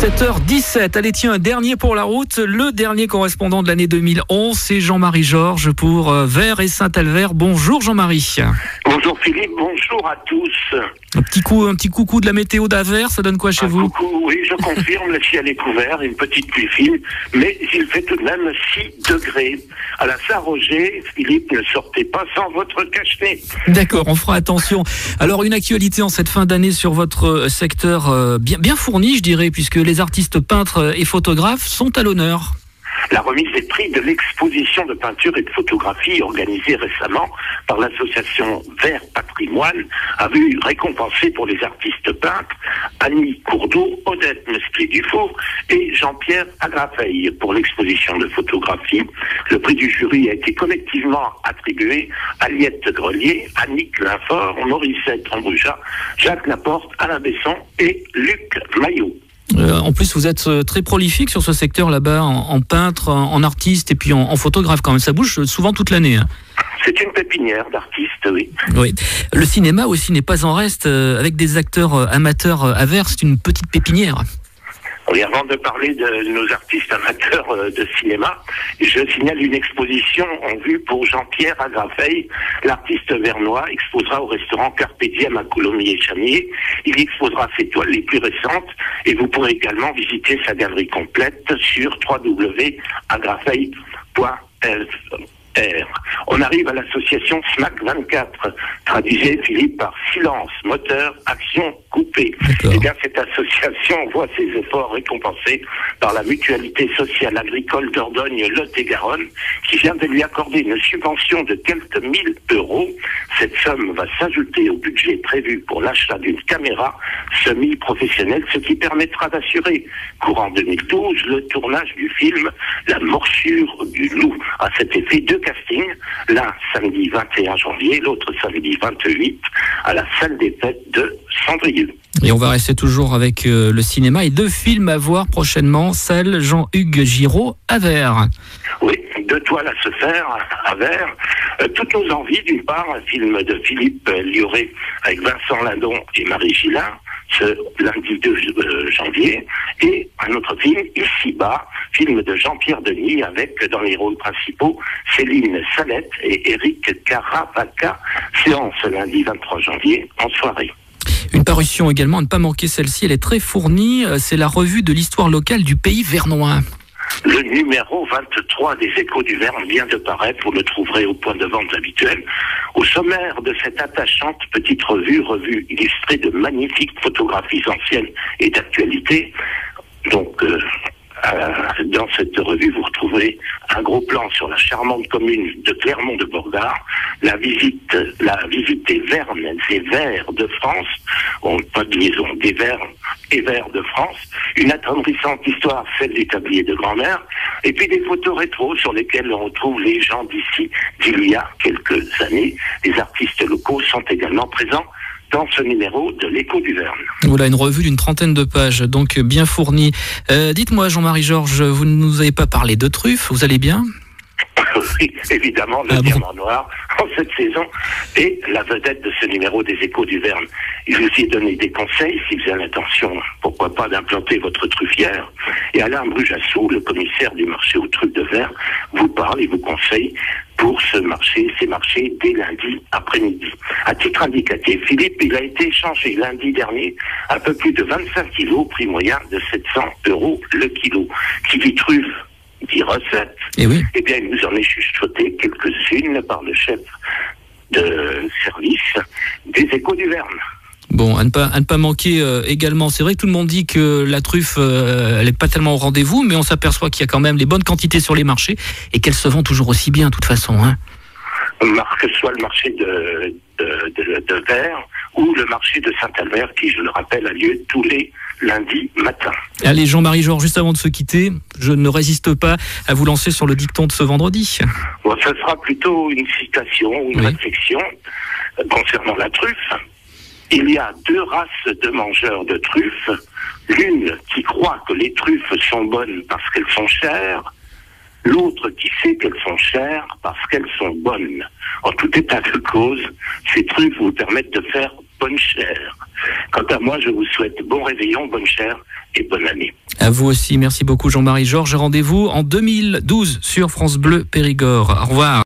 7h17, allez tiens, un dernier pour la route, le dernier correspondant de l'année 2011, c'est Jean-Marie Georges pour Vert et Saint-Alvère. Bonjour Jean-Marie. Bonjour Philippe, bonjour à tous. Un petit coucou de la météo d'Avers, ça donne quoi chez vous? Coucou, oui, je confirme, le ciel est couvert, une petite pluie fine, mais il fait tout de même 6 degrés. À la Saint-Roger, Philippe, ne sortez pas sans votre cache-nez. D'accord, on fera attention. Alors, une actualité en cette fin d'année sur votre secteur bien fourni, je dirais, puisque les artistes peintres et photographes sont à l'honneur. La remise des prix de l'exposition de peinture et de photographie organisée récemment par l'association Vert Patrimoine a vu récompenser pour les artistes peintres Annie Courdeau, Odette Mespli-Dufour et Jean-Pierre Agrafeil pour l'exposition de photographie. Le prix du jury a été collectivement attribué à Liette Grelier, Annick Linfort, Morissette Ambruja, Jacques Laporte, Alain Besson et Luc Maillot. En plus, vous êtes très prolifique sur ce secteur là-bas, en peintre, en artiste et puis en photographe quand même. Ça bouge souvent toute l'année. Hein. C'est une pépinière d'artistes, oui. Oui. Le cinéma aussi n'est pas en reste. Avec des acteurs amateurs à Vers, c'est une petite pépinière. Oui, avant de parler de nos artistes amateurs de cinéma, je signale une exposition en vue pour Jean-Pierre Agrafeil. L'artiste vernois exposera au restaurant Carpe Diem à Coulommiers-Chamiers. Il y exposera ses toiles les plus récentes et vous pourrez également visiter sa galerie complète sur www.agrafeil.fr. On arrive à l'association SMAC 24, traduisée, Philippe, par silence, moteur, action, coupé. Et bien, cette association voit ses efforts récompensés par la mutualité sociale agricole Dordogne Lot-et-Garonne, qui vient de lui accorder une subvention de quelques 1000 euros. Cette somme va s'ajouter au budget prévu pour l'achat d'une caméra semi-professionnelle, ce qui permettra d'assurer, courant 2012, le tournage du film La morsure du loup. À cet effet, 2 castings, l'un samedi 21 janvier, l'autre samedi 28, à la salle des fêtes de Cendrieux. Et on va rester toujours avec le cinéma et 2 films à voir prochainement, salle Jean-Hugues Giraud à Vers. Oui, 2 toiles à se faire à Vers. Toutes nos envies, d'une part, un film de Philippe Lioré avec Vincent Lindon et Marie Gillin, ce lundi 2 janvier, et un autre film, Ici-bas, film de Jean-Pierre Denis, avec dans les rôles principaux Céline Salette et Éric Caravaca, séance lundi 23 janvier en soirée. Une parution également, à ne pas manquer celle-ci, elle est très fournie, c'est la revue de l'histoire locale du pays vernois. Le numéro 23 des Échos du Verne vient de paraître, vous le trouverez au point de vente habituel. Au sommaire de cette attachante petite revue illustrée de magnifiques photographies anciennes et d'actualité. Donc, dans cette revue, vous retrouverez un gros plan sur la charmante commune de Clermont de Borgard, la visite des Vernes et Vers de France, pas de liaison, des Vernes et Vers de France, une attendrissante histoire, celle du tablier de grand-mère, et puis des photos rétro sur lesquelles on retrouve les gens d'ici, d'il y a quelques années. Les artistes locaux sont également présents dans ce numéro de l'Écho du Verne. Voilà, une revue d'une 30aine de pages, donc bien fournie. Dites-moi, Jean-Marie Georges, vous ne nous avez pas parlé de truffes, vous allez bien? Oui, évidemment, le diamant noir en cette saison est la vedette de ce numéro des Échos du Verne. Il vous y donné des conseils si vous avez l'intention, pourquoi pas, d'implanter votre truffière. Et Alain Brujassou, le commissaire du marché aux truffes de Verne, vous parle et vous conseille pour ces marchés dès lundi après-midi. À titre indicatif, Philippe, il a été échangé lundi dernier un peu plus de 25 kilos, prix moyen de 700 € le kilo. Qui dit truffe, dit recette. Et oui. Eh bien, il nous en est chuchoté quelques-unes par le chef de service des Échos du Verne. Bon, à ne pas manquer également. C'est vrai que tout le monde dit que la truffe, elle n'est pas tellement au rendez-vous, mais on s'aperçoit qu'il y a quand même les bonnes quantités sur les marchés et qu'elles se vendent toujours aussi bien, de toute façon. Hein. Que ce soit le marché de Vers ou le marché de Saint-Alvère, qui, je le rappelle, a lieu tous les lundis matins. Allez, Jean-Marie Georges, juste avant de se quitter, je ne résiste pas à vous lancer sur le dicton de ce vendredi. Bon, ça sera plutôt une citation ou une réflexion concernant la truffe. Il y a 2 races de mangeurs de truffes. L'une qui croit que les truffes sont bonnes parce qu'elles sont chères, l'autre qui sait qu'elles sont chères parce qu'elles sont bonnes. En tout état de cause, ces truffes vous permettent de faire bonne chère. Quant à moi, je vous souhaite bon réveillon, bonne chère et bonne année. À vous aussi, merci beaucoup Jean-Marie Georges. Rendez-vous en 2012 sur France Bleu Périgord. Au revoir.